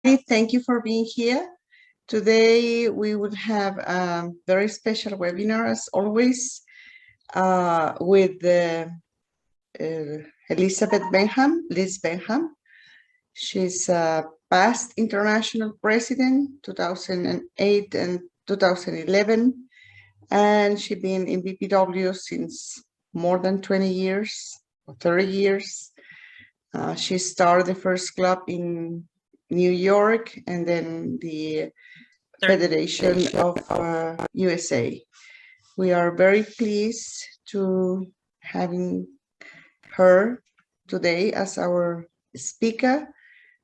Thank you for being here. Today, we would have a very special webinar, as always, with Elizabeth Benham, Liz Benham. She's a past international president, 2008 and 2011, and she's been in BPW since more than 20 years, or 30 years. She started the first club in New York and then the Federation of USA. We are very pleased to having her today as our speaker.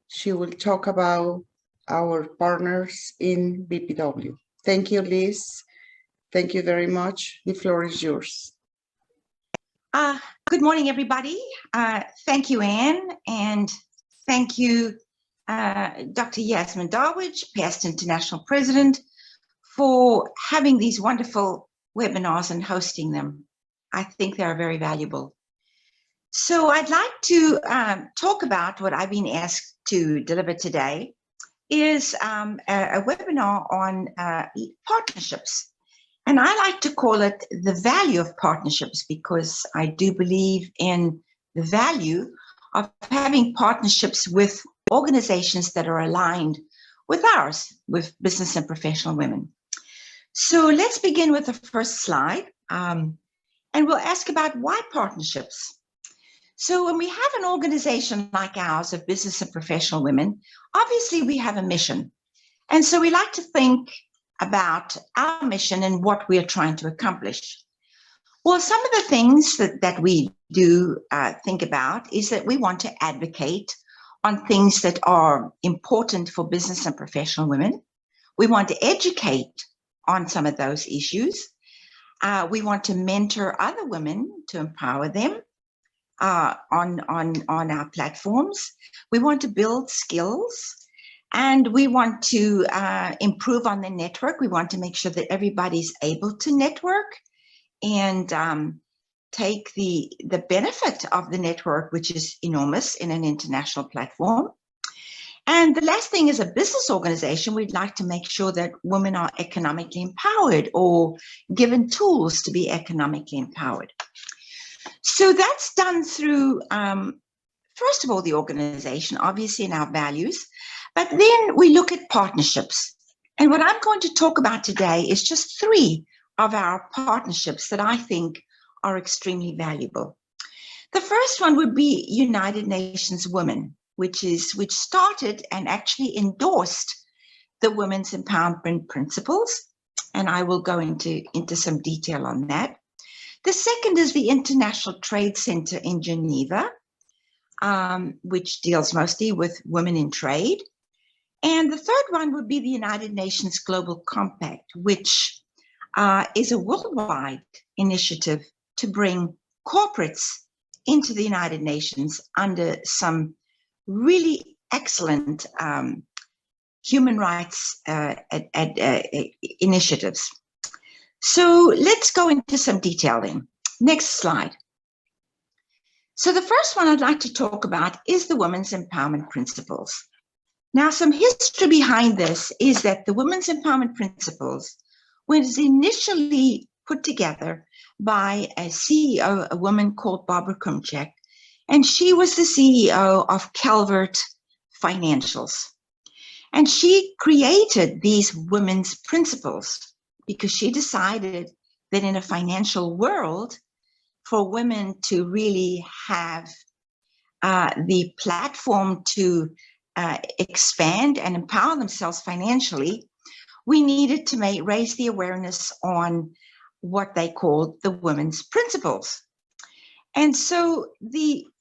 She will talk about our partners in BPW. Thank you, Liz. Thank you very much. The floor is yours. Good morning, everybody. Thank you, Anne, and thank you, Dr. Yasmin Darwich, past international president, for having these wonderful webinars and hosting them. I think they are very valuable. So I'd like to talk about what I've been asked to deliver today is a webinar on partnerships. And I like to call it the value of partnerships because I do believe in the value of having partnerships with organizations that are aligned with ours, with business and professional women. So let's begin with the first slide, and we'll ask about why partnerships. So when we have an organization like ours of business and professional women, obviously we have a mission. And so we like to think about our mission and what we are trying to accomplish. Well, some of the things that we do think about is that we want to advocate on things that are important for business and professional women. We want to educate on some of those issues. We want to mentor other women to empower them on our platforms. We want to build skills. And we want to improve on the network. We want to make sure that everybody's able to network and take the benefit of the network, which is enormous in an international platform. And the last thing, as a business organization, we'd like to make sure that women are economically empowered or given tools to be economically empowered. So that's done through, first of all, the organization, obviously, in our values. But then we look at partnerships. And what I'm going to talk about today is just 3 of our partnerships that I think are extremely valuable. The first one would be United Nations Women, which started and actually endorsed the Women's Empowerment Principles. And I will go into some detail on that. The second is the International Trade Center in Geneva, which deals mostly with women in trade. And the third one would be the United Nations Global Compact, which is a worldwide initiative to bring corporates into the United Nations under some really excellent human rights initiatives. So let's go into some detail then. Next slide. So the first one I'd like to talk about is the Women's Empowerment Principles. Now, some history behind this is that the Women's Empowerment Principles was initially put together by a CEO, a woman called Barbara Kumchak, and she was the CEO of Calvert Financials. And she created these women's principles because she decided that in a financial world, for women to really have the platform to expand and empower themselves financially, we needed to raise the awareness on what they called the women's principles. And so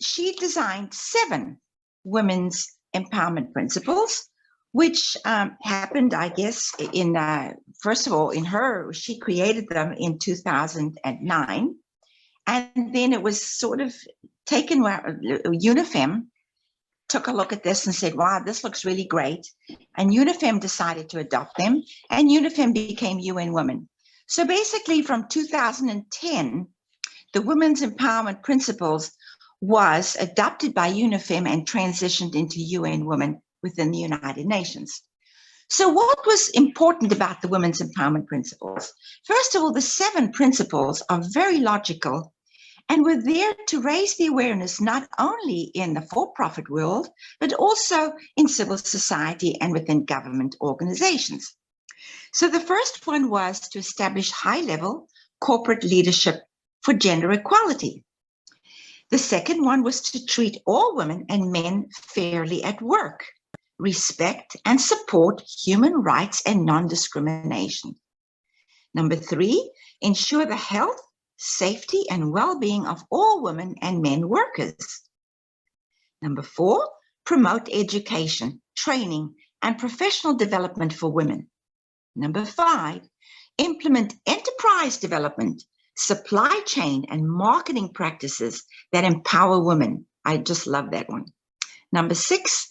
she designed 7 women's empowerment principles, which happened, I guess, first of all, she created them in 2009. And then it was sort of taken, UNIFEM took a look at this and said, wow, this looks really great. And UNIFEM decided to adopt them, and UNIFEM became UN Women. So basically from 2010, the Women's Empowerment Principles was adopted by UNIFEM and transitioned into UN Women within the United Nations. So what was important about the Women's Empowerment Principles? First of all, the 7 principles are very logical and were there to raise the awareness not only in the for-profit world, but also in civil society and within government organizations. So the first one was to establish high-level corporate leadership for gender equality. The second one was to treat all women and men fairly at work, respect and support human rights and non-discrimination. Number 3, ensure the health, safety, and well-being of all women and men workers. Number 4, promote education, training, and professional development for women. Number 5, implement enterprise development, supply chain, and marketing practices that empower women. I just love that one. Number 6,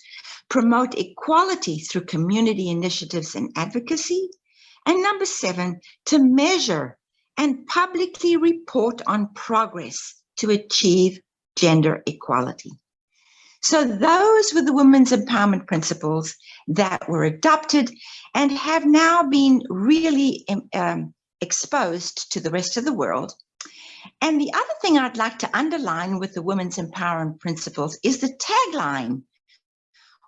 promote equality through community initiatives and advocacy. And number 7, to measure and publicly report on progress to achieve gender equality. So those were the Women's Empowerment Principles that were adopted and have now been really exposed to the rest of the world. And the other thing I'd like to underline with the Women's Empowerment Principles is the tagline,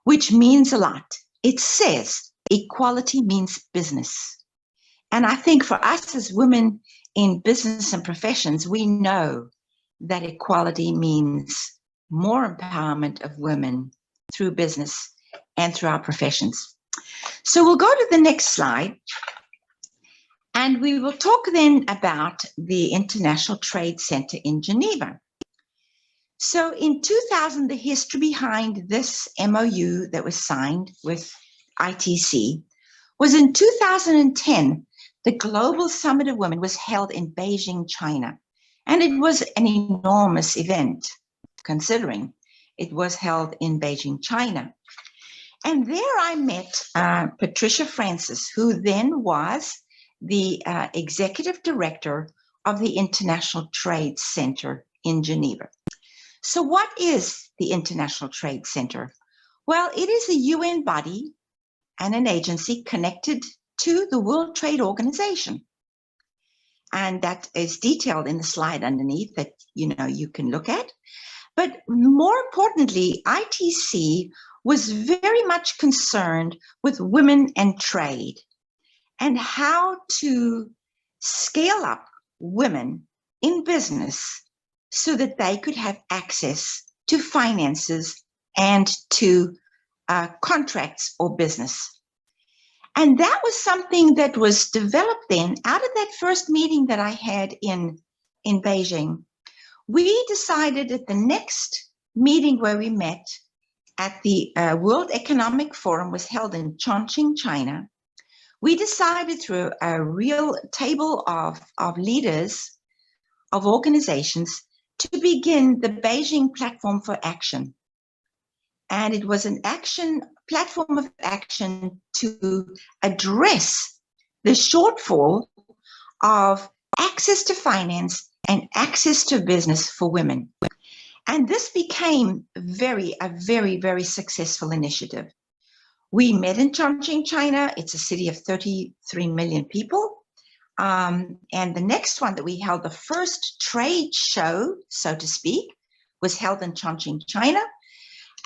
which means a lot. It says, equality means business. And I think for us as women in business and professions, we know that equality means more empowerment of women through business and through our professions. So we'll go to the next slide. And we will talk then about the International Trade Center in Geneva. So in 2000, the history behind this MOU that was signed with ITC was in 2010, the Global Summit of Women was held in Beijing, China. And it was an enormous event, considering it was held in Beijing, China. And there I met Patricia Francis, who then was the executive director of the International Trade Center in Geneva. So what is the International Trade Center? Well, it is a UN body and an agency connected to the World Trade Organization. And that is detailed in the slide underneath that you can look at. But more importantly, ITC was very much concerned with women and trade and how to scale up women in business so that they could have access to finances and to contracts or business. And that was something that was developed then out of that first meeting that I had in Beijing. We decided at the next meeting where we met at the World Economic Forum was held in Chongqing, China. We decided through a real table of leaders of organizations to begin the Beijing Platform for Action. And it was an platform of action to address the shortfall of access to finance and access to business for women. And this became a very, very successful initiative. We met in Chongqing, China. It's a city of 33 million people. And the next one that we held, the first trade show, so to speak, was held in Chongqing, China.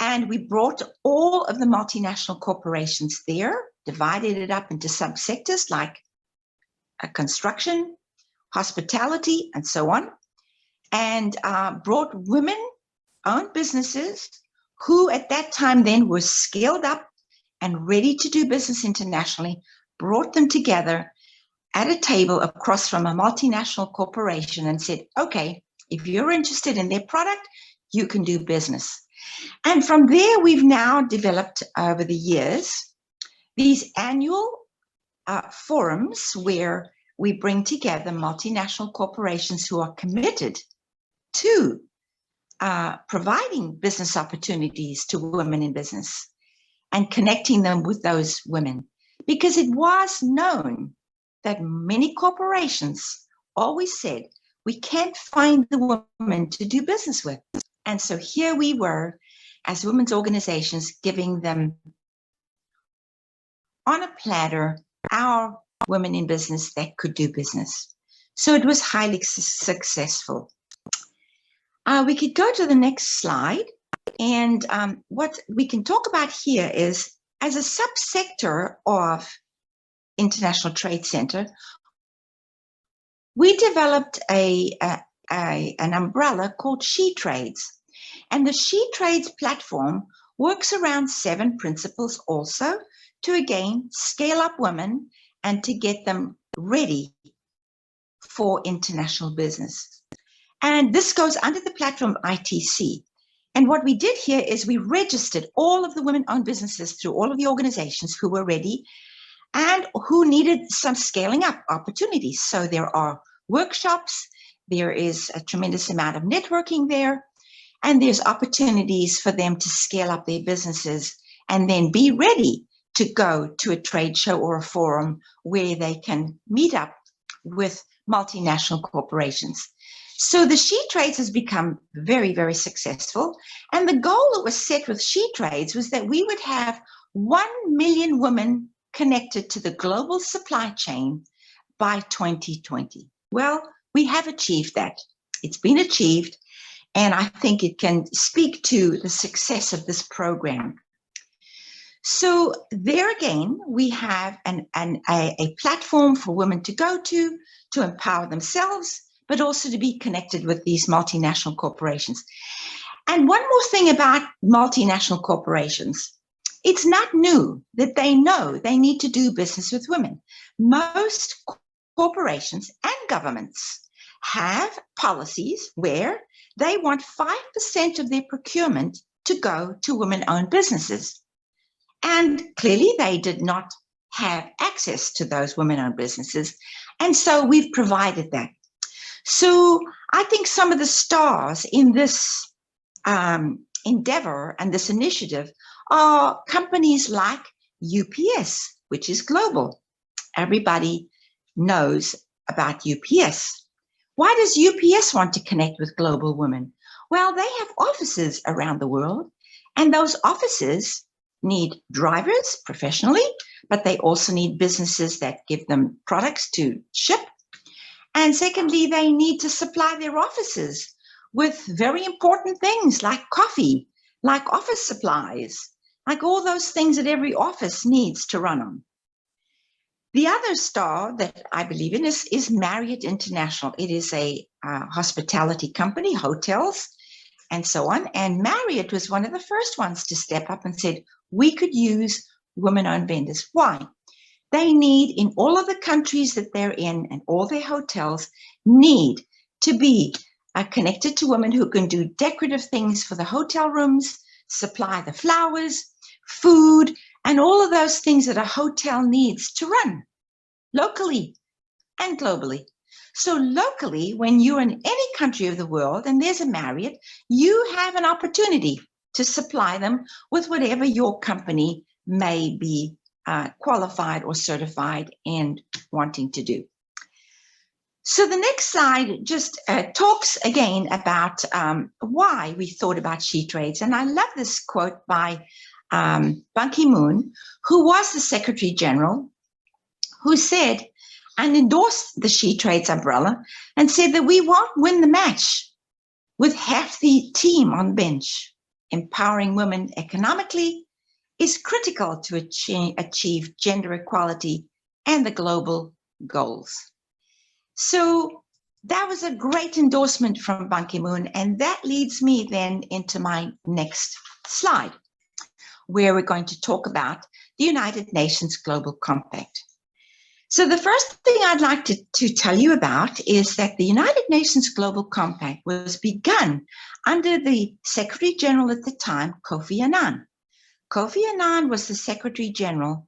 And we brought all of the multinational corporations there, divided it up into subsectors like construction, hospitality, and so on, and brought women-owned businesses who at that time then were scaled up and ready to do business internationally, brought them together at a table across from a multinational corporation and said, okay, if you're interested in their product, you can do business. And from there, we've now developed over the years these annual forums where we bring together multinational corporations who are committed to providing business opportunities to women in business and connecting them with those women. Because it was known that many corporations always said, we can't find the women to do business with. And so here we were as women's organizations giving them on a platter our women in business that could do business. So it was highly successful. We could go to the next slide. And what we can talk about here is, as a subsector of International Trade Center, we developed an umbrella called She Trades. And the She Trades platform works around 7 principles also to, again, scale up women and to get them ready for international business. And this goes under the platform ITC. And what we did here is we registered all of the women-owned businesses through all of the organizations who were ready and who needed some scaling up opportunities. So there are workshops, there is a tremendous amount of networking there, and there's opportunities for them to scale up their businesses and then be ready to go to a trade show or a forum where they can meet up with multinational corporations. So the She Trades has become very, very successful. And the goal that was set with She Trades was that we would have 1 million women connected to the global supply chain by 2020. Well, we have achieved that. It's been achieved. And I think it can speak to the success of this program. So there again, we have a platform for women to go to empower themselves, but also to be connected with these multinational corporations. And one more thing about multinational corporations, it's not new that they know they need to do business with women. Most corporations and governments have policies where they want 5% of their procurement to go to women-owned businesses. And clearly they did not have access to those women-owned businesses. And so we've provided that. So I think some of the stars in this endeavor and this initiative are companies like UPS, which is global. Everybody knows about UPS. Why does UPS want to connect with global women? Well, they have offices around the world, and those offices need drivers professionally, but they also need businesses that give them products to ship. And secondly, they need to supply their offices with very important things like coffee, like office supplies, like all those things that every office needs to run on. The other star that I believe in is Marriott International. It is a hospitality company, hotels, and so on. And Marriott was one of the first ones to step up and said, we could use women-owned vendors. Why? They need, in all of the countries that they're in and all their hotels, need to be connected to women who can do decorative things for the hotel rooms, supply the flowers, food, and all of those things that a hotel needs to run locally and globally. So locally, when you're in any country of the world and there's a Marriott, you have an opportunity to supply them with whatever your company may be qualified or certified and wanting to do. So the next slide just talks again about why we thought about She Trades. And I love this quote by Ban Ki-moon, who was the Secretary General, who said and endorsed the She Trades umbrella and said that we won't win the match with half the team on the bench. Empowering women economically is critical to achieve gender equality and the global goals. So that was a great endorsement from Ban Ki-moon, and that leads me then into my next slide, where we're going to talk about the United Nations Global Compact. So the first thing I'd like to tell you about is that the United Nations Global Compact was begun under the Secretary General at the time, Kofi Annan. Kofi Annan was the Secretary General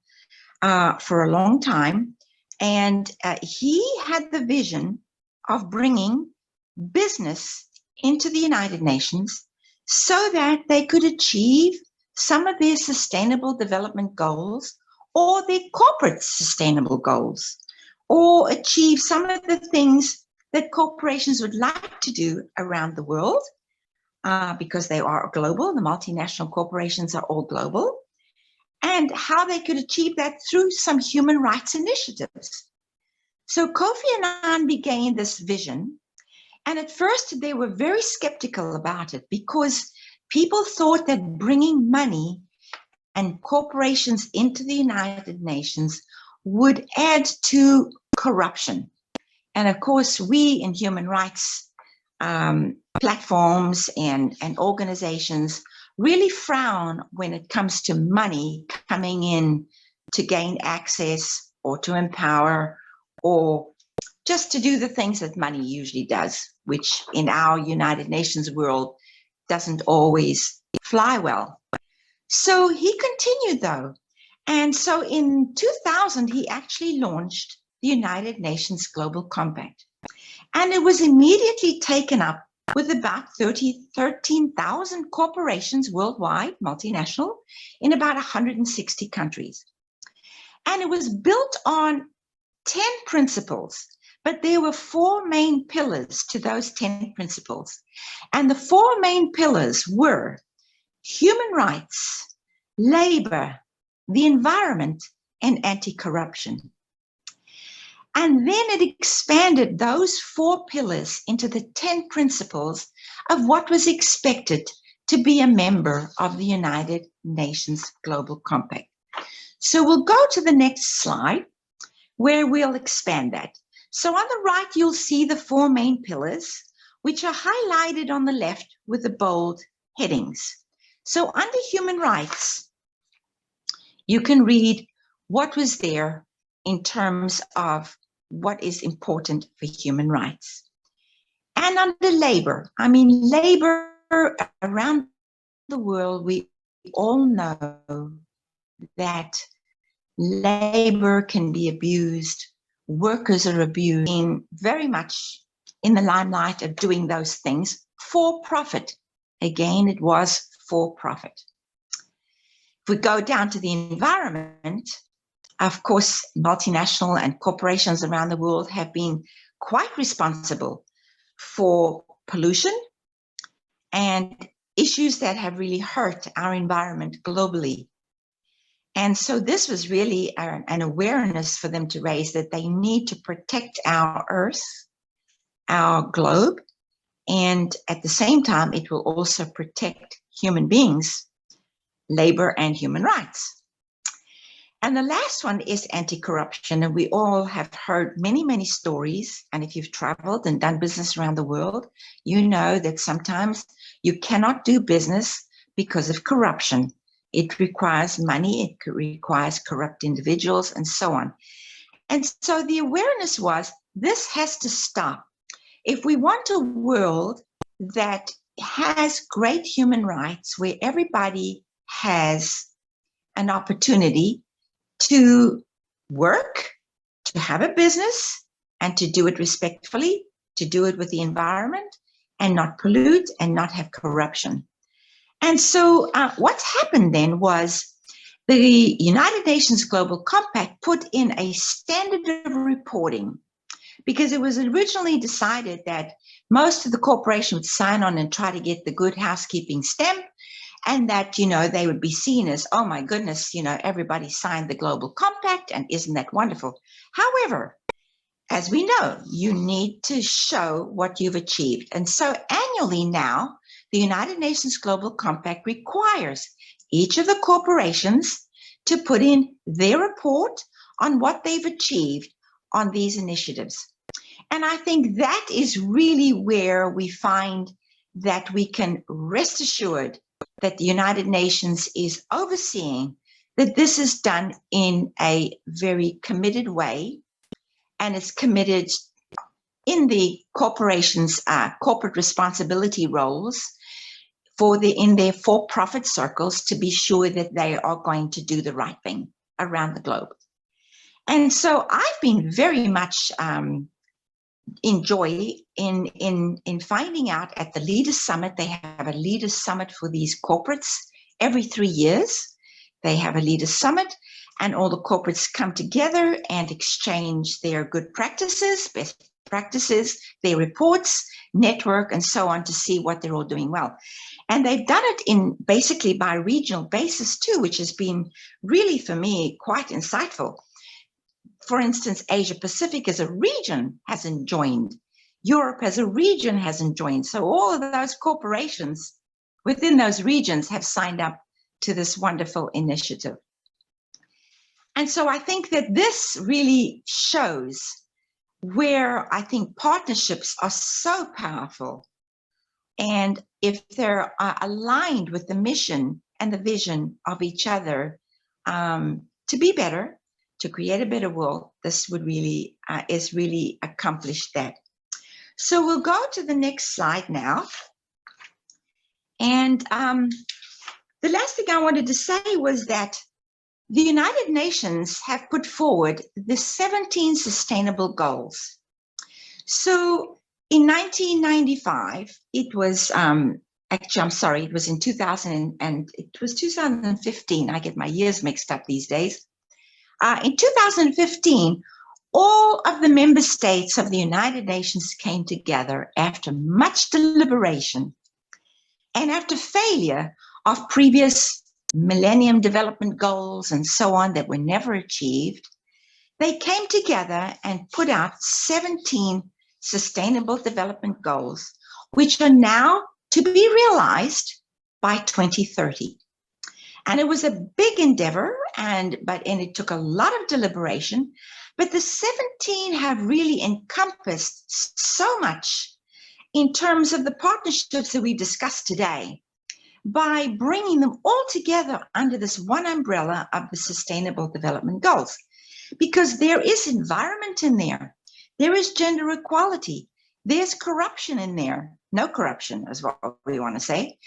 for a long time, and he had the vision of bringing business into the United Nations so that they could achieve some of their sustainable development goals or their corporate sustainable goals, or achieve some of the things that corporations would like to do around the world because they are global. The multinational corporations are all global. and how they could achieve that through some human rights initiatives. So Kofi Annan began this vision, and at first they were very skeptical about it because people thought that bringing money and corporations into the United Nations would add to corruption. And of course, we in human rights platforms and organizations really frown when it comes to money coming in to gain access or to empower or just to do the things that money usually does, which in our United Nations world doesn't always fly well. So he continued though. And so in 2000, he actually launched the United Nations Global Compact. And it was immediately taken up with about 13,000 corporations worldwide, multinational, in about 160 countries. And it was built on 10 principles, but there were 4 main pillars to those 10 principles. And the 4 main pillars were human rights, labor, the environment, and anti-corruption. And then it expanded those 4 pillars into the 10 principles of what was expected to be a member of the United Nations Global Compact. So we'll go to the next slide where we'll expand that. So on the right, you'll see the 4 main pillars, which are highlighted on the left with the bold headings. So under human rights, you can read what was there in terms of what is important for human rights. And under labor, labor around the world, we all know that labor can be abused, workers are abused, very much in the limelight of doing those things for profit. Again, it was for profit. If we go down to the environment, of course, multinational and corporations around the world have been quite responsible for pollution and issues that have really hurt our environment globally. And so this was really an awareness for them to raise that they need to protect our Earth, our globe, and at the same time, it will also protect human beings, labor, and human rights. And the last one is anti-corruption. And we all have heard many, many stories. And if you've traveled and done business around the world, you know that sometimes you cannot do business because of corruption. It requires money, it requires corrupt individuals, and so on. And so the awareness was, this has to stop. If we want a world that has great human rights, where everybody has an opportunity to work, to have a business, and to do it respectfully, to do it with the environment, and not pollute and not have corruption. And so what's happened then was the United Nations Global Compact put in a standard of reporting, because it was originally decided that most of the corporation would sign on and try to get the good housekeeping stamp, and that, they would be seen as, oh my goodness, everybody signed the Global Compact, and isn't that wonderful? However, as we know, you need to show what you've achieved. And so annually now, the United Nations Global Compact requires each of the corporations to put in their report on what they've achieved on these initiatives. And I think that is really where we find that we can rest assured that the United Nations is overseeing that this is done in a very committed way, and it's committed in the corporation's corporate responsibility roles in their for-profit circles, to be sure that they are going to do the right thing around the globe. And so I've been very much enjoy in finding out at the Leaders Summit. They have a Leaders Summit for these corporates every 3 years. They have a Leaders Summit, and all the corporates come together and exchange their good practices, best practices, their reports, network, and so on to see what they're all doing well. And they've done it in basically by regional basis too, which has been really, for me, quite insightful. For instance, Asia Pacific as a region hasn't joined. Europe as a region hasn't joined. So all of those corporations within those regions have signed up to this wonderful initiative. And so I think that this really shows where I think partnerships are so powerful. And if they're aligned with the mission and the vision of each other to be better, to create a better world, this would really is really accomplished that. So we'll go to the next slide now. And the last thing I wanted to say was that the United Nations have put forward the 17 sustainable goals. So in 1995, it was actually, I'm sorry, it was in 2015. I get my years mixed up these days. In 2015, all of the member states of the United Nations came together after much deliberation and after failure of previous Millennium Development Goals and so on that were never achieved. They came together and put out 17 Sustainable Development Goals, which are now to be realized by 2030. And it was a big endeavor, and it took a lot of deliberation, but the 17 have really encompassed so much in terms of the partnerships that we've discussed today by bringing them all together under this one umbrella of the Sustainable Development Goals. Because there is environment in there, there is gender equality, there's corruption in there, no corruption is what we want to say.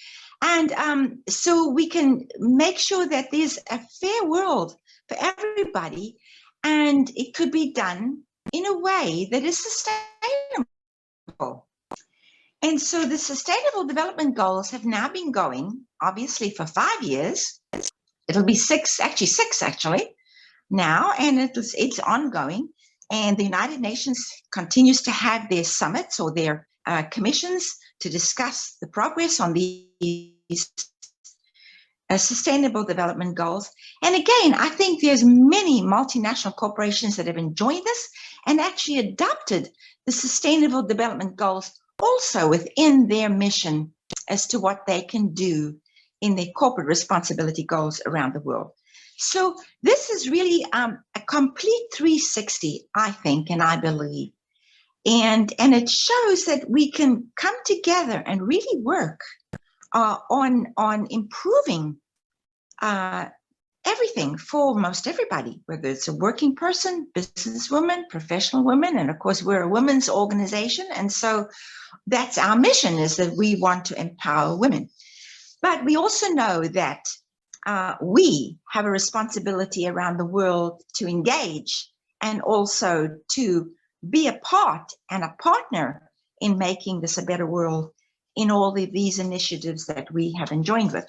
And so we can make sure that there's a fair world for everybody, and it could be done in a way that is sustainable. And so the Sustainable Development Goals have now been going, obviously, for 5 years. It'll be six actually, now, and it's ongoing. And the United Nations continues to have their summits or their commissions to discuss the progress on these Sustainable Development Goals. And again, I think there's many multinational corporations that have joined this and actually adopted the Sustainable Development Goals also within their mission as to what they can do in their corporate responsibility goals around the world. So this is really a complete 360, I think, and I believe. And it shows that we can come together and really work on improving everything for most everybody, whether it's a working person, businesswoman, professional woman, and of course we're a women's organization, and so that's our mission, is that we want to empower women. But we also know that we have a responsibility around the world to engage and also to be a part and a partner in making this a better world in all of these initiatives that we have joined with.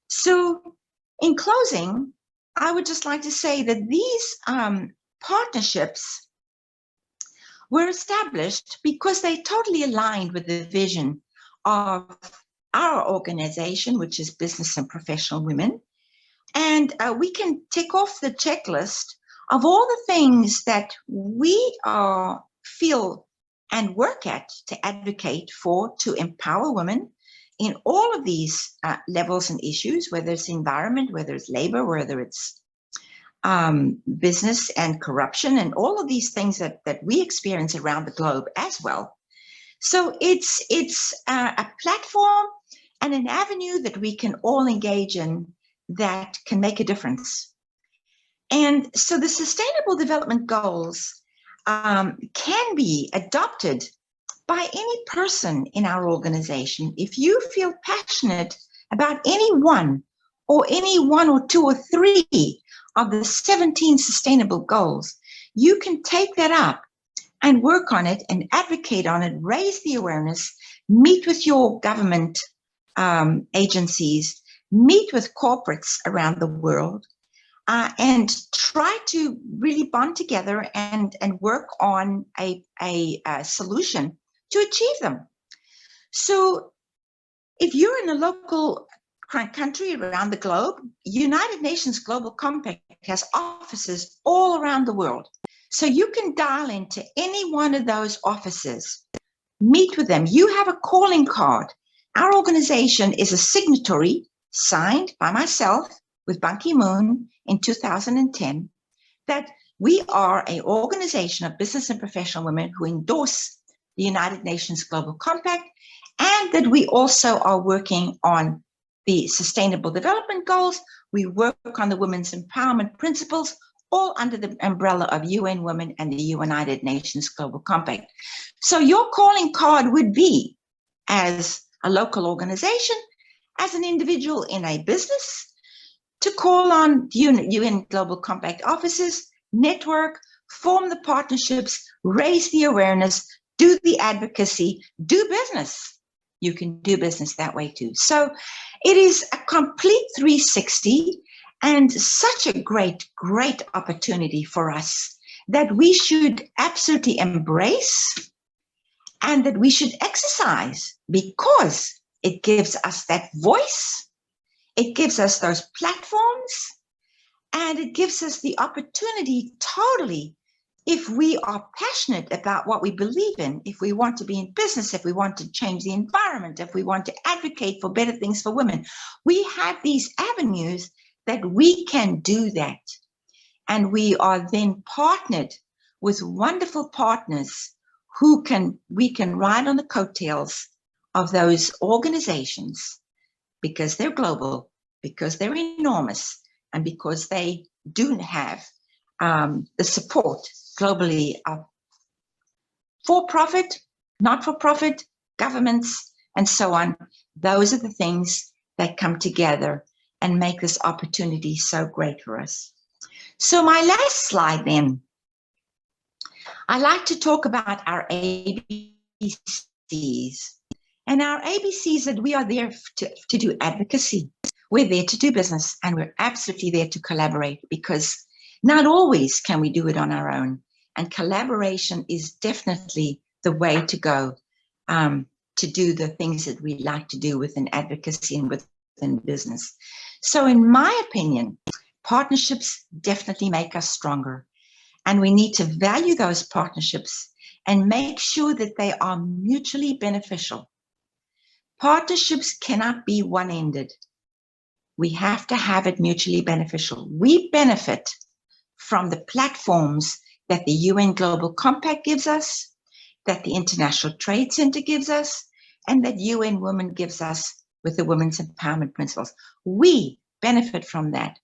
So in closing, I would just like to say that these partnerships were established because they totally aligned with the vision of our organization, which is Business and Professional Women. And we can tick off the checklist of all the things that we feel and work at to advocate for, to empower women in all of these levels and issues, whether it's environment, whether it's labor, whether it's business and corruption, and all of these things that we experience around the globe as well. So it's a platform and an avenue that we can all engage in that can make a difference. And so the Sustainable Development Goals can be adopted by any person in our organization. If you feel passionate about any one or two or three of the 17 sustainable goals, you can take that up and work on it and advocate on it, raise the awareness, meet with your government agencies, meet with corporates around the world, and try to really bond together and work on a solution to achieve them. So if you're in a local country around the globe, United Nations Global Compact has offices all around the world. So you can dial into any one of those offices, meet with them. You have a calling card. Our organization is a signatory signed by myself with Ban Ki-moon in 2010 that we are an organization of business and professional women who endorse the United Nations Global Compact, and that we also are working on the Sustainable Development Goals. We work on the Women's Empowerment Principles, all under the umbrella of UN Women and the United Nations Global Compact. So your calling card would be, as a local organization, as an individual in a business, to call on UN Global Compact offices, network, form the partnerships, raise the awareness, do the advocacy, do business. You can do business that way too. So it is a complete 360 and such a great, great opportunity for us that we should absolutely embrace and that we should exercise, because it gives us that voice, it gives us those platforms, and it gives us the opportunity totally, if we are passionate about what we believe in, if we want to be in business, if we want to change the environment, if we want to advocate for better things for women, we have these avenues that we can do that. And we are then partnered with wonderful partners who we can ride on the coattails of those organizations, because they're global, because they're enormous, and because they do have the support globally of for-profit, not-for-profit, governments, and so on. Those are the things that come together and make this opportunity so great for us. So my last slide then, I like to talk about our ABCs. And our ABCs, that we are there to do advocacy. We're there to do business, and we're absolutely there to collaborate, because not always can we do it on our own. And collaboration is definitely the way to go to do the things that we like to do within advocacy and within business. So in my opinion, partnerships definitely make us stronger. And we need to value those partnerships and make sure that they are mutually beneficial. Partnerships cannot be one-ended. We have to have it mutually beneficial. We benefit from the platforms that the UN Global Compact gives us, that the International Trade Center gives us, and that UN Women gives us with the Women's Empowerment Principles. We benefit from that.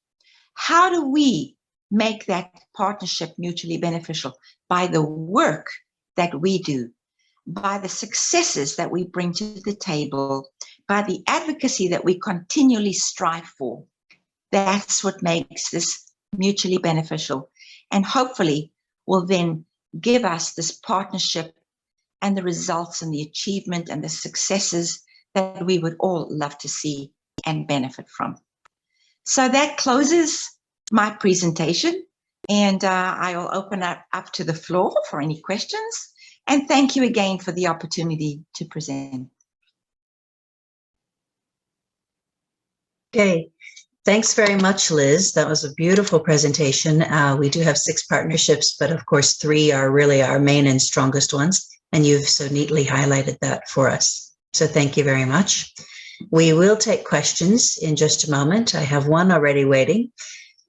How do we make that partnership mutually beneficial? By the work that we do, by the successes that we bring to the table, by the advocacy that we continually strive for. That's what makes this mutually beneficial, and hopefully will then give us this partnership and the results and the achievement and the successes that we would all love to see and benefit from. So that closes my presentation, and I will open up to the floor for any questions. And thank you again for the opportunity to present. Okay, thanks very much, Liz. That was a beautiful presentation. We do have 6 partnerships, but of course 3 are really our main and strongest ones, and you've so neatly highlighted that for us. So thank you very much. We will take questions in just a moment. I have one already waiting.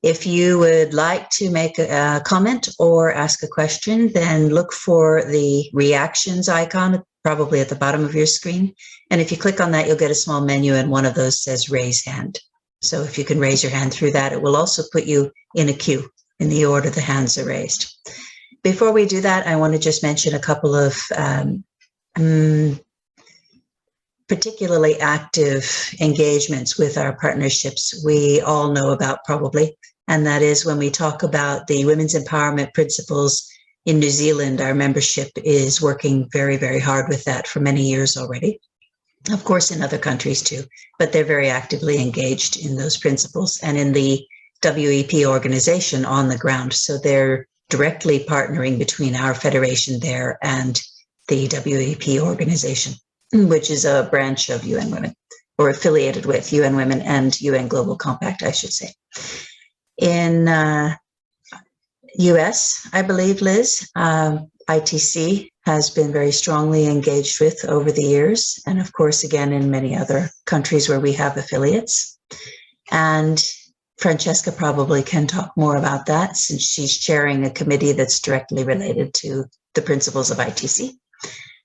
If you would like to make a comment or ask a question, then look for the reactions icon, probably at the bottom of your screen. And if you click on that, you'll get a small menu, and one of those says raise hand. So if you can raise your hand through that, it will also put you in a queue in the order the hands are raised. Before we do that, I want to just mention a couple of particularly active engagements with our partnerships we all know about probably, and that is when we talk about the Women's Empowerment Principles in New Zealand. Our membership is working very, very hard with that for many years already. Of course, in other countries too, but they're very actively engaged in those principles. And in the WEP organization on the ground. So they're directly partnering between our federation there and the WEP organization, which is a branch of UN Women, or affiliated with UN Women and UN Global Compact, I should say. In US, I believe, Liz, ITC has been very strongly engaged with over the years, and of course, again, in many other countries where we have affiliates. And Francesca probably can talk more about that since she's chairing a committee that's directly related to the principles of ITC.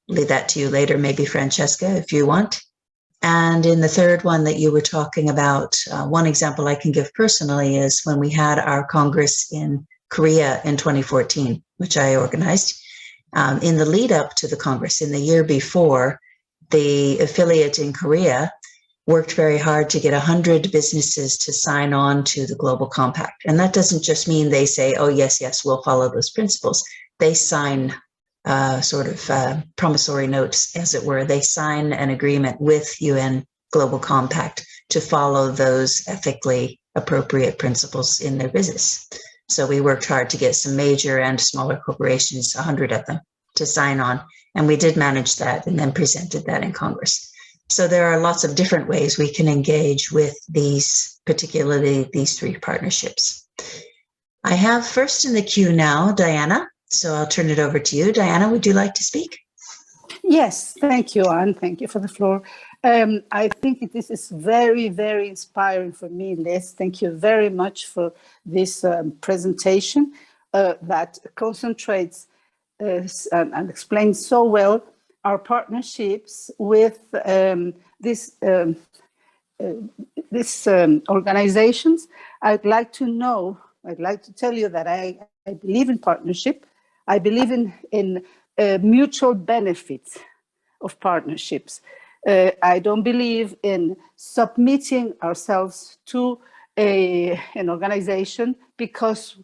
Leave that to you later, maybe Francesca, if you want. And in the third one that you were talking about, one example I can give personally is when we had our Congress in Korea in 2014, which I organized. In the lead up to the Congress, in the year before, the affiliate in Korea worked very hard to get 100 businesses to sign on to the Global Compact. And that doesn't just mean they say, oh, yes, yes, we'll follow those principles. They sign promissory notes, as it were. They sign an agreement with UN Global Compact to follow those ethically appropriate principles in their business. So we worked hard to get some major and smaller corporations, 100 of them, to sign on. And we did manage that and then presented that in Congress. So there are lots of different ways we can engage with these, particularly these three partnerships. I have first in the queue now, Diana. So I'll turn it over to you. Diana, would you like to speak? Yes, thank you, Anne. Thank you for the floor. I think this is very, very inspiring for me, Liz. Thank you very much for this presentation that concentrates and explains so well our partnerships with these organizations. I'd like to tell you that I believe in partnership. I believe in mutual benefits of partnerships. I don't believe in submitting ourselves to an organization because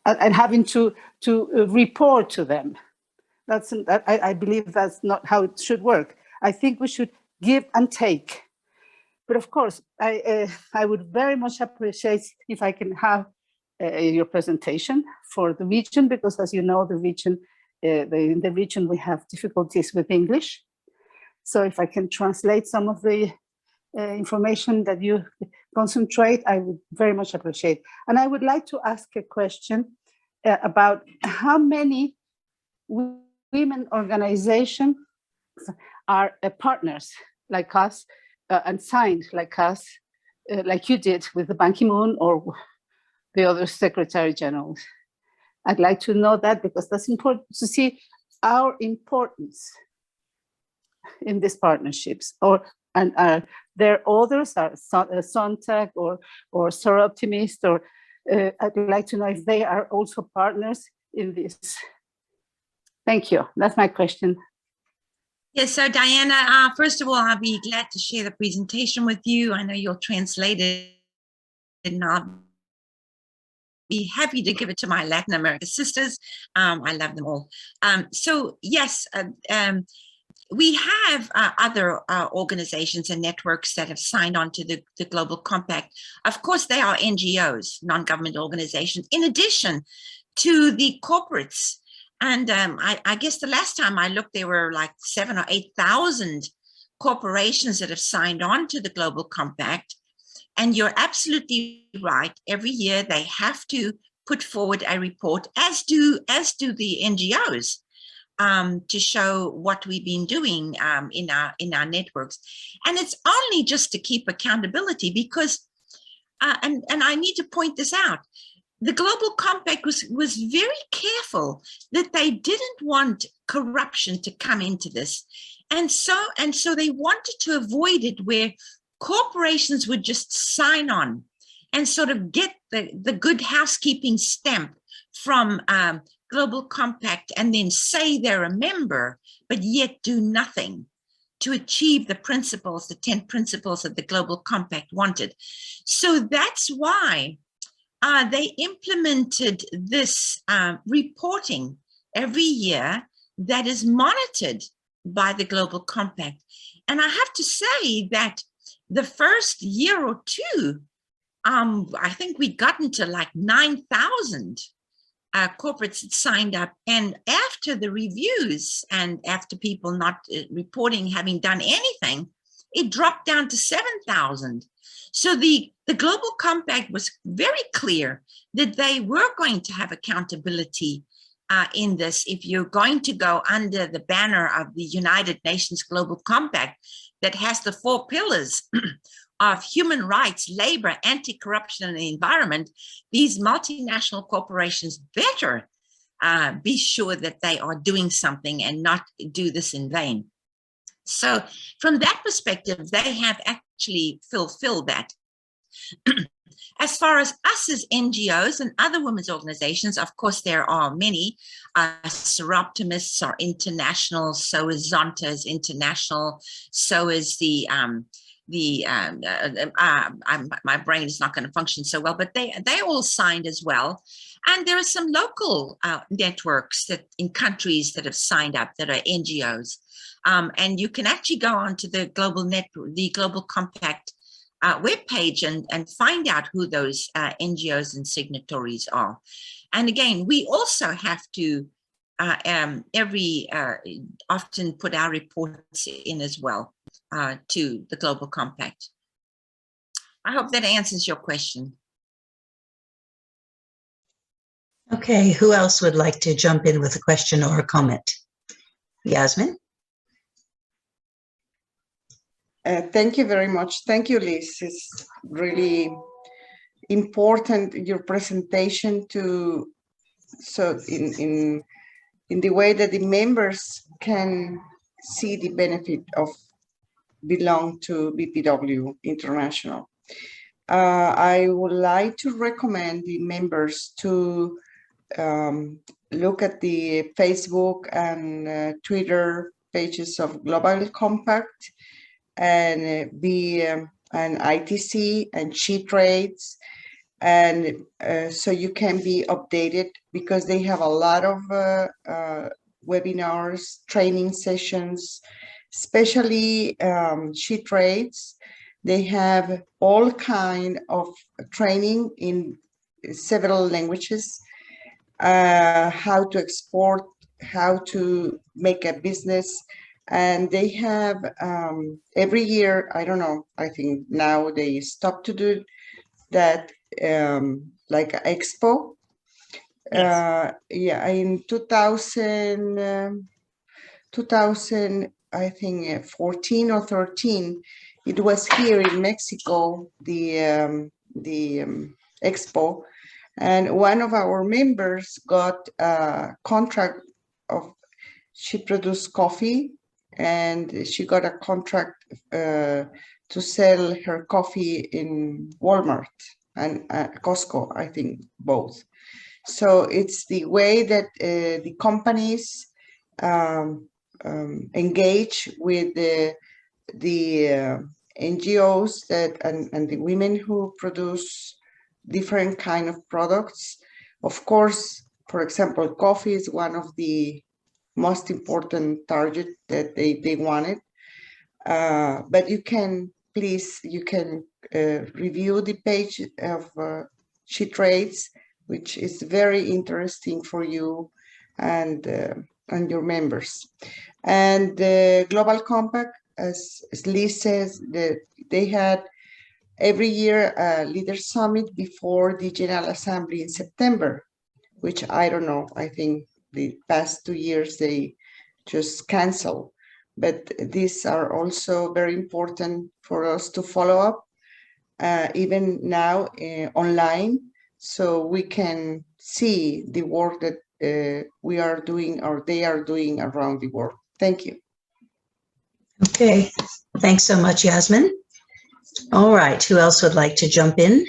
and having to report to them. I believe that's not how it should work. I think we should give and take. But of course, I would very much appreciate if I can have your presentation for the region, because as you know, in the region we have difficulties with English. So if I can translate some of the information that you concentrate, I would very much appreciate. And I would like to ask a question about how many women organizations are partners like us and signed like us, like you did with the Ban Ki-moon or the other Secretary Generals. I'd like to know that because that's important to see our importance in these partnerships. And there are others, are Sontag or Sir Optimist, or I'd like to know if they are also partners in this. Thank you. That's my question. Yes, so Diana, first of all, I'll be glad to share the presentation with you. I know you'll translate it, and I'll be happy to give it to my Latin American sisters. I love them all. So yes, we have other organizations and networks that have signed on to the Global Compact. Of course, they are NGOs, non-government organizations, in addition to the corporates. And I guess the last time I looked, there were like 7,000 or 8,000 corporations that have signed on to the Global Compact. And you're absolutely right. Every year they have to put forward a report, as do the NGOs, to show what we've been doing in our networks. And it's only just to keep accountability because, and I need to point this out, the Global Compact was very careful that they didn't want corruption to come into this. And so they wanted to avoid it where corporations would just sign on and sort of get the good housekeeping stamp from Global Compact and then say they're a member, but yet do nothing to achieve the principles, the 10 principles that the Global Compact wanted. So that's why they implemented this reporting every year that is monitored by the Global Compact. And I have to say that the first year or two, I think we'd gotten to like 9,000 corporates that signed up. And after the reviews and after people not reporting having done anything, it dropped down to 7,000. So the Global Compact was very clear that they were going to have accountability in this. If you're going to go under the banner of the United Nations Global Compact that has the 4 pillars of human rights, labor, anti-corruption, and the environment, these multinational corporations better be sure that they are doing something and not do this in vain. So from that perspective, they have actually fulfilled that. As far as us as NGOs and other women's organizations, of course, there are many. Seroptimists are international, so is Zonta is international, so is my brain is not going to function so well, but they all signed as well. And there are some local networks that in countries that have signed up that are NGOs. And you can actually go onto the Global Compact webpage and find out who those NGOs and signatories are. And again, we also have to often put our reports in as well to the Global Compact. I hope that answers your question. Okay, who else would like to jump in with a question or a comment? Yasmin? Thank you very much. Thank you, Liz. It's really important, your presentation, in the way that the members can see the benefit of belong to BPW International. I would like to recommend the members to look at the Facebook and Twitter pages of Global Compact and be an ITC and SheTrades, and so you can be updated because they have a lot of webinars, training sessions, especially SheTrades. They have all kind of training in several languages, how to export, how to make a business. And they have every year, I don't know, I think now they stopped to do that, like an expo. Yes. Yeah, in 2000, I think 14 or 13, it was here in Mexico, the expo, and one of our members got a contract of, she produced coffee, and she got a contract to sell her coffee in Walmart and Costco, I think both. So it's the way that the companies engage with the NGOs and the women who produce different kind of products. Of course, for example, coffee is one of the most important target that they wanted. But you can, please, you can review the page of SheTrades, which is very interesting for you and your members. And the Global Compact, as Liz says, they had every year a Leaders Summit before the General Assembly in September, which I don't know, I think the past 2 years they just cancel. But these are also very important for us to follow up, even now online, so we can see the work that we are doing or they are doing around the world. Thank you. Okay, thanks so much, Yasmin. All right, who else would like to jump in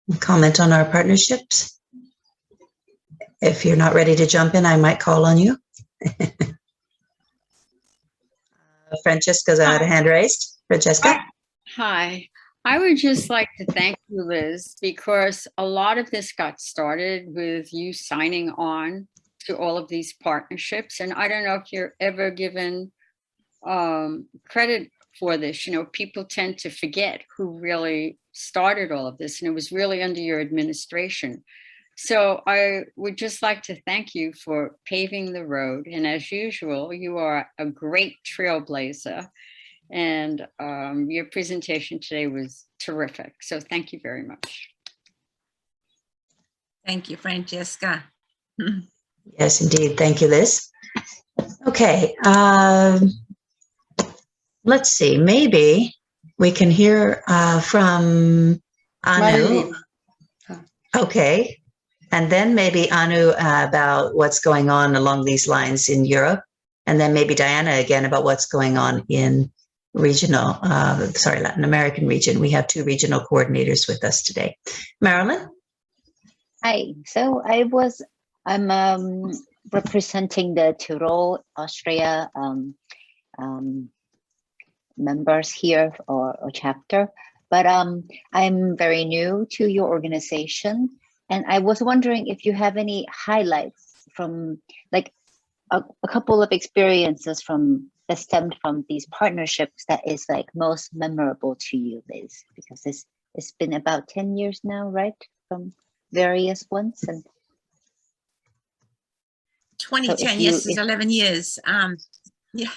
and comment on our partnerships? If you're not ready to jump in, I might call on you. Francesca's had a hand raised. Francesca? Hi. I would just like to thank you, Liz, because a lot of this got started with you signing on to all of these partnerships. And I don't know if you're ever given credit for this. You know, people tend to forget who really started all of this, and it was really under your administration. So I would just like to thank you for paving the road. And as usual, you are a great trailblazer. And your presentation today was terrific. So thank you very much. Thank you, Francesca. Yes, indeed. Thank you, Liz. Okay. Let's see. Maybe we can hear from Anu. Marilyn. Okay. And then maybe Anu about what's going on along these lines in Europe. And then maybe Diana again about what's going on in Latin American region. We have 2 regional coordinators with us today. Marilyn? Hi. So I'm representing the Tyrol, Austria members here or chapter, but I'm very new to your organization, and I was wondering if you have any highlights from like a couple of experiences from that stemmed from these partnerships that is like most memorable to you, Liz, because it's been about 10 years now, right? From various ones. And 2010, yes, it's 11 years. Yeah.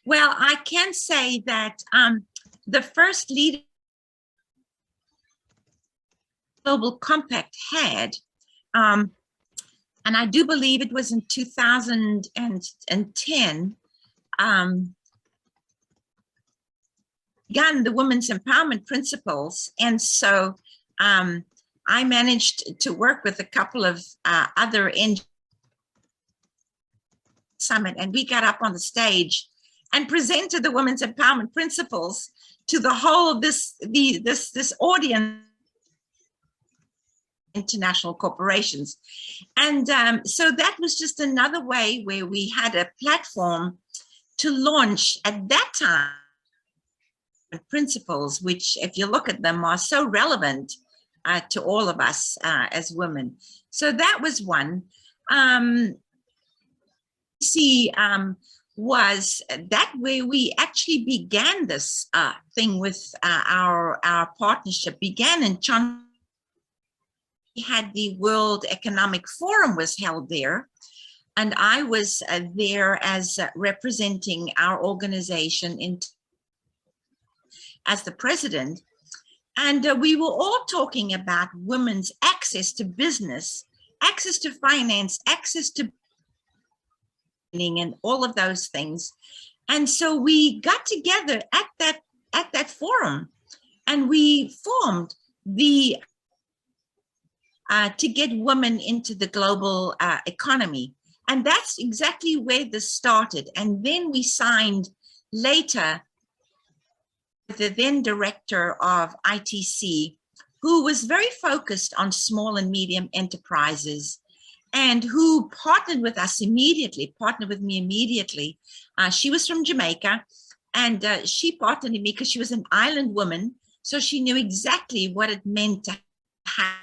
Well, I can say that the first leader Global Compact had, and I do believe it was in 2010, began the Women's Empowerment Principles. And so I managed to work with a couple of other NGOs summit, and we got up on the stage and presented the Women's Empowerment Principles to the whole this audience, international corporations. And so that was just another way where we had a platform to launch at that time principles, which if you look at them are so relevant to all of us as women. So that was one. Was that where we actually began this thing with our partnership began in China. We had the World Economic Forum was held there, and I was there as representing our organization as the president. And we were all talking about women's access to business, access to finance, access to and all of those things. And so we got together at that forum, and we formed the to get women into the global economy. And that's exactly where this started. And then we signed later with the then director of ITC, who was very focused on small and medium enterprises, and who partnered with us immediately, partnered with me immediately. She was from Jamaica, and she partnered with me because she was an island woman. So she knew exactly what it meant to have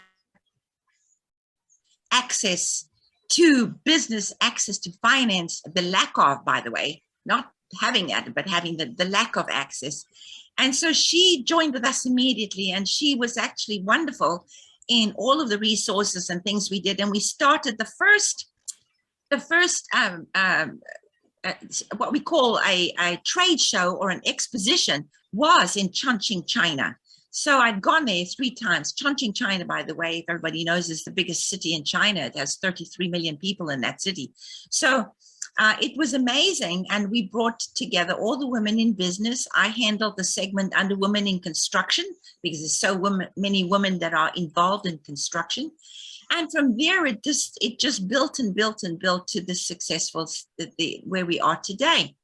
access to business, access to finance, the lack of, by the way, not having that, but having the lack of access. And so she joined with us immediately, and she was actually wonderful in all of the resources and things we did. And we started the first what we call a trade show or an exposition was in Chongqing, China. So I'd gone there 3 times. Chongqing, China, by the way, if everybody knows, is the biggest city in China. It has 33 million people in that city. So it was amazing. And we brought together all the women in business. I handled the segment under women in construction because there's so many women that are involved in construction. And from there, it just built and built and built to the successful, where we are today.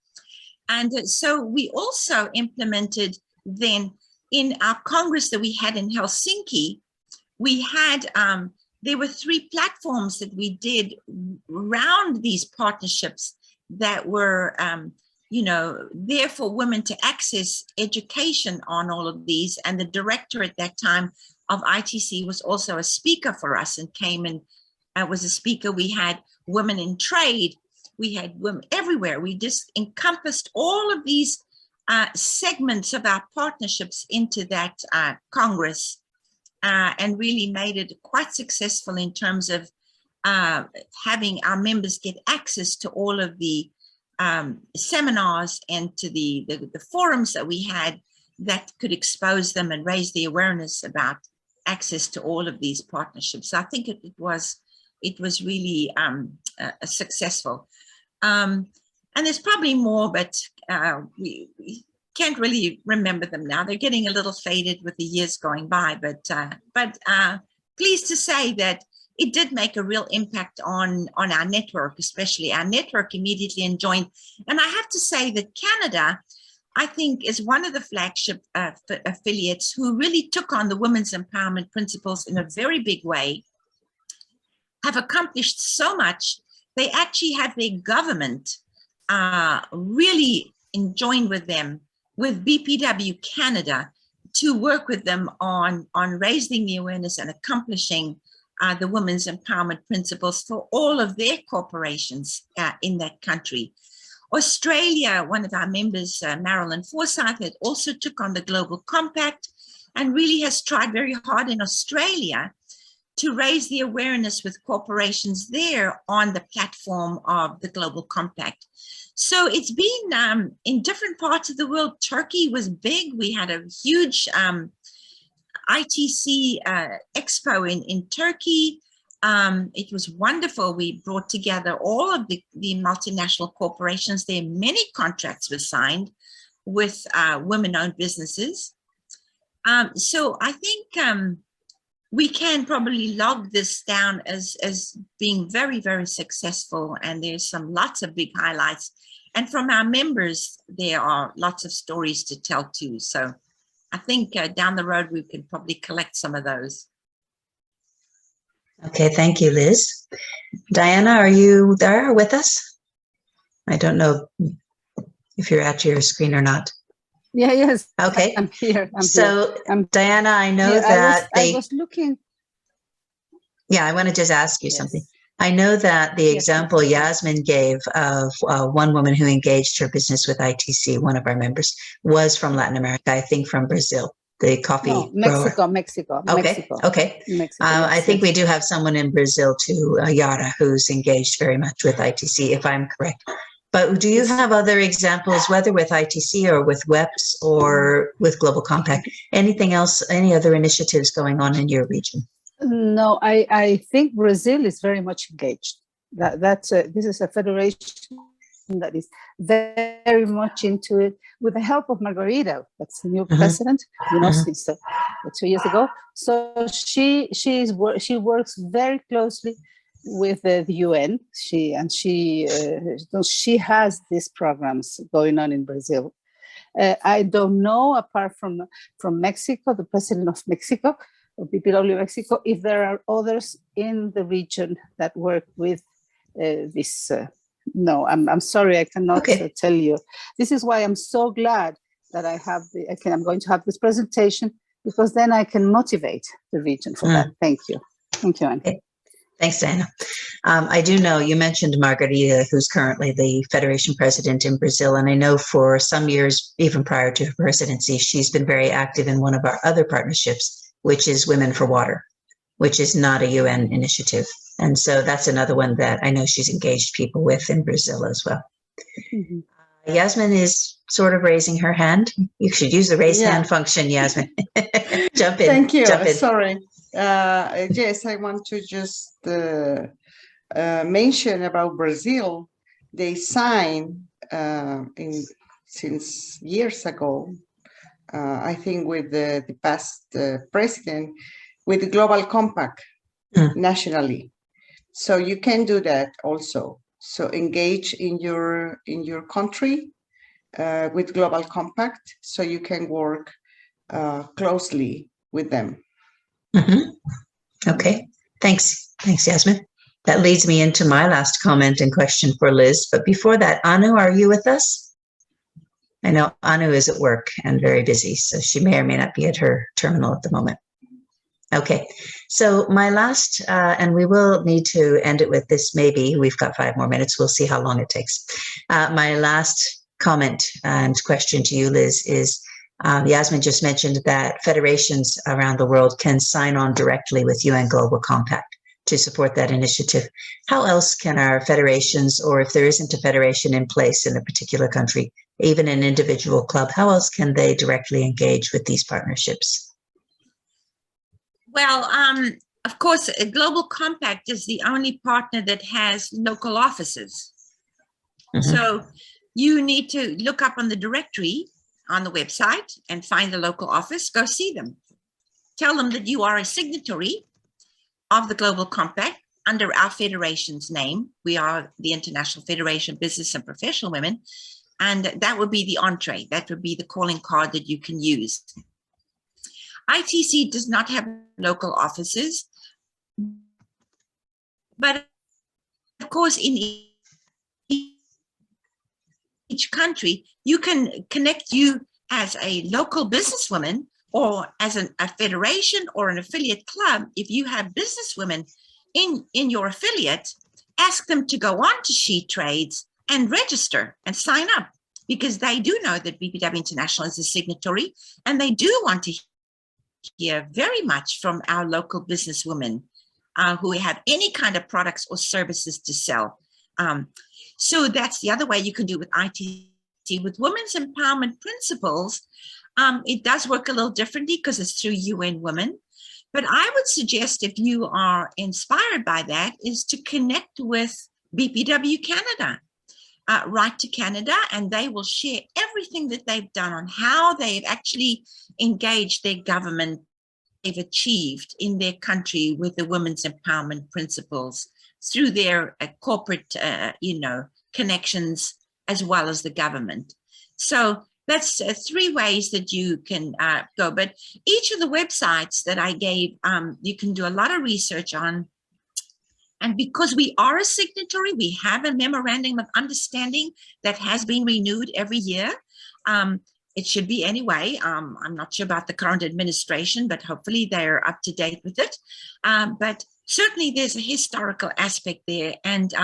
And so we also implemented then in our Congress that we had in Helsinki, we had, there were 3 platforms that we did around these partnerships that were, there for women to access education on all of these. And the director at that time of ITC was also a speaker for us and came and was a speaker. We had women in trade. We had women everywhere. We just encompassed all of these segments of our partnerships into that Congress and really made it quite successful in terms of having our members get access to all of the seminars and to the forums that we had that could expose them and raise the awareness about access to all of these partnerships. So I think it was really successful. And there's probably more, but we can't really remember them now. They're getting a little faded with the years going by, but pleased to say that it did make a real impact on our network, especially our network immediately and joined. And I have to say that Canada, I think, is one of the flagship affiliates who really took on the women's empowerment principles in a very big way, have accomplished so much. They actually have their government really joined with them, with BPW Canada, to work with them on raising the awareness and accomplishing the women's empowerment principles for all of their corporations in that country. Australia, one of our members, Marilyn Forsyth, had also took on the Global Compact and really has tried very hard in Australia to raise the awareness with corporations there on the platform of the Global Compact. So it's been in different parts of the world. Turkey was big. We had a huge ITC expo in Turkey. It was wonderful. We brought together all of the multinational corporations there. Many contracts were signed with women-owned businesses. So I think we can probably log this down as being very, very successful. And there's lots of big highlights. And from our members, there are lots of stories to tell too. So I think down the road, we could probably collect some of those. Okay, thank you, Liz. Diana, are you there with us? I don't know if you're at your screen or not. Yeah, yes. Okay. I'm here. So, Diana, I know that I was looking. Yeah, I want to just ask you Yes. something. I know that the example Yasmin gave of one woman who engaged her business with ITC, one of our members, was from Latin America, I think from Brazil, the coffee Mexico, grower. Mexico. Okay. Mexico, I yes, think yes. we do have someone in Brazil too, Yara, who's engaged very much with ITC, if I'm correct. But do you have other examples, whether with ITC or with WEPS or with Global Compact? Anything else, any other initiatives going on in your region? No, I think Brazil is very much engaged. This is a federation that is very much into it, with the help of Margarita, that's the new president, since 2 years ago. So she works very closely with the UN. She has these programs going on in Brazil. I don't know, apart from Mexico, the president of Mexico, of BPW Mexico, if there are others in the region that work with this. No, I'm sorry, I cannot tell you. This is why I'm so glad that I'm going to have this presentation, because then I can motivate the region for that. Thank you. Thank you, Anne. Okay. Thanks, Diana. I do know you mentioned Margarita, who's currently the Federation president in Brazil. And I know for some years, even prior to her presidency, she's been very active in one of our other partnerships, which is Women for Water, which is not a UN initiative. And so that's another one that I know she's engaged people with in Brazil as well. Yasmin is sort of raising her hand. You should use the raise hand function, Yasmin. Jump in. Thank you. Jump in. Sorry. Yes, I want to just mention about Brazil. They signed since years ago, I think with the past president, with the Global Compact nationally. So you can do that also. So engage in your country with Global Compact, so you can work closely with them. Okay, thanks, Yasmin. That leads me into my last comment and question for Liz. But before that, Anu, are you with us? I know Anu is at work and very busy, so she may or may not be at her terminal at the moment. Okay, so my last, and we will need to end it with this maybe. We've got 5 more minutes. We'll see how long it takes. My last comment and question to you, Liz, is Yasmin just mentioned that federations around the world can sign on directly with UN Global Compact to support that initiative. How else can our federations, or if there isn't a federation in place in a particular country, even an individual club, how else can they directly engage with these partnerships? Well, of course, a Global Compact is the only partner that has local offices. So you need to look up on the directory on the website and find the local office, go see them. Tell them that you are a signatory of the Global Compact under our federation's name. We are the International Federation of Business and Professional Women, and that would be the entree. That would be the calling card that you can use. ITC does not have local offices, but of course in each country, you can connect you as a local businesswoman or as a federation or an affiliate club. If you have businesswomen in your affiliate, ask them to go on to She Trades and register and sign up, because they do know that BPW International is a signatory, and they do want to hear very much from our local businesswomen who have any kind of products or services to sell. So that's the other way you can do with ITC. With Women's Empowerment Principles, it does work a little differently because it's through UN Women. But I would suggest, if you are inspired by that, is to connect with BPW Canada. Write to Canada, and they will share everything that they've done on how they've actually engaged their government, they've achieved in their country with the Women's Empowerment Principles through their corporate, connections, as well as the government. So that's 3 ways that you can go. But each of the websites that I gave, you can do a lot of research on. And because we are a signatory, we have a memorandum of understanding that has been renewed every year. It should be anyway. I'm not sure about the current administration, but hopefully they're up to date with it. But certainly there's a historical aspect there, and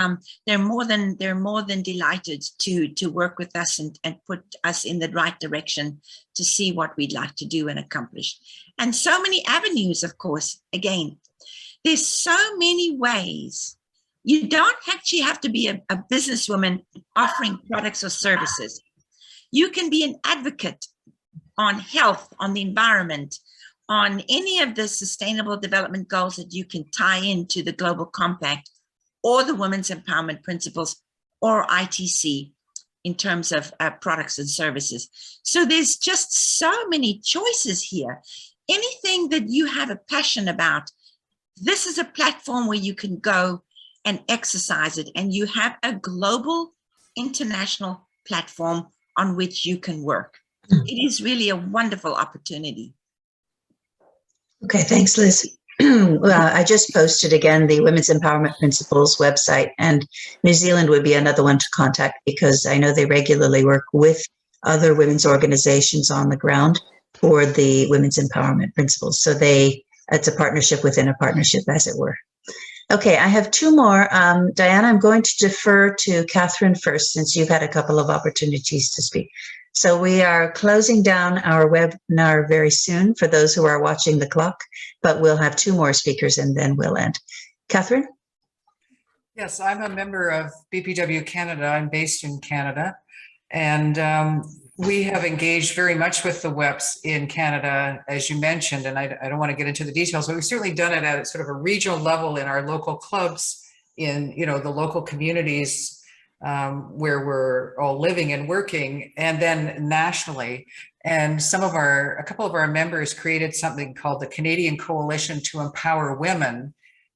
they're more than delighted to work with us and put us in the right direction to see what we'd like to do and accomplish. And so many avenues, of course. Again, there's so many ways. You don't actually have to be a businesswoman offering products or services. You can be an advocate on health, on the environment, on any of the sustainable development goals that you can tie into the Global Compact or the Women's Empowerment Principles or ITC in terms of products and services. So there's just so many choices here. Anything that you have a passion about, this is a platform where you can go and exercise it, and you have a global international platform on which you can work. It is really a wonderful opportunity. Okay, thanks, Liz. I just posted again the Women's Empowerment Principles website, and New Zealand would be another one to contact, because I know they regularly work with other women's organizations on the ground for the Women's Empowerment Principles. So it's a partnership within a partnership, as it were. Okay, I have 2 more. Diana, I'm going to defer to Catherine first, since you've had a couple of opportunities to speak. So we are closing down our webinar very soon for those who are watching the clock, but we'll have 2 more speakers and then we'll end. Catherine? Yes, I'm a member of BPW Canada. I'm based in Canada, and we have engaged very much with the WEPs in Canada, as you mentioned, and I don't want to get into the details, but we've certainly done it at sort of a regional level in our local clubs, in the local communities where we're all living and working, and then nationally. And a couple of our members created something called the Canadian Coalition to Empower Women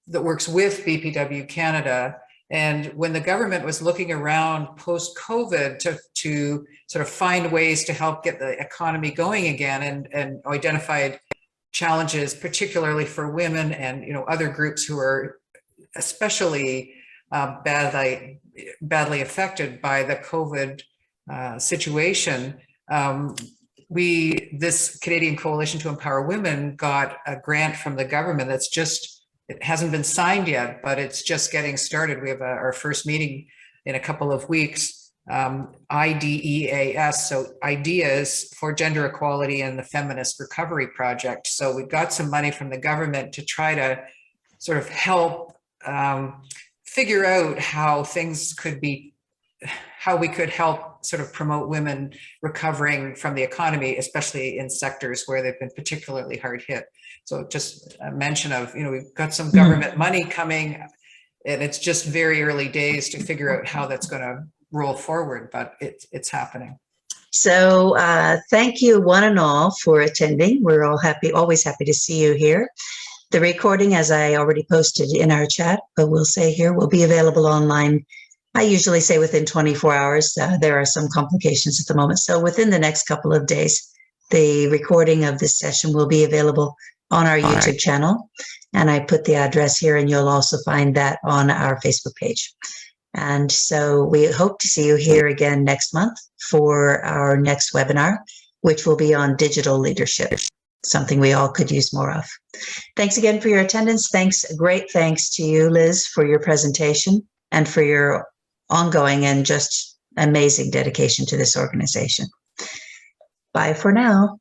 that works with BPW Canada. And when the government was looking around post-COVID to sort of find ways to help get the economy going again, and identified challenges, particularly for women and other groups who are especially badly affected by the COVID situation, this Canadian Coalition to Empower Women got a grant from the government it hasn't been signed yet, but it's just getting started. We have our first meeting in a couple of weeks IDEAS, so Ideas for Gender Equality and the Feminist Recovery Project. So we've got some money from the government to try to sort of help figure out how things could be, how we could help sort of promote women recovering from the economy, especially in sectors where they've been particularly hard hit. So just a mention of, we've got some government money coming, and it's just very early days to figure out how that's going to roll forward, but it's happening. So thank you one and all for attending. We're all happy, always happy to see you here. The recording, as I already posted in our chat, but we'll say here, will be available online. I usually say within 24 hours. There are some complications at the moment. So within the next couple of days, the recording of this session will be available on our YouTube channel. And I put the address here, and you'll also find that on our Facebook page. And so we hope to see you here again next month for our next webinar, which will be on digital leadership, something we all could use more of. Thanks again for your attendance. Great thanks to you, Liz, for your presentation and for your ongoing and just amazing dedication to this organization. Bye for now.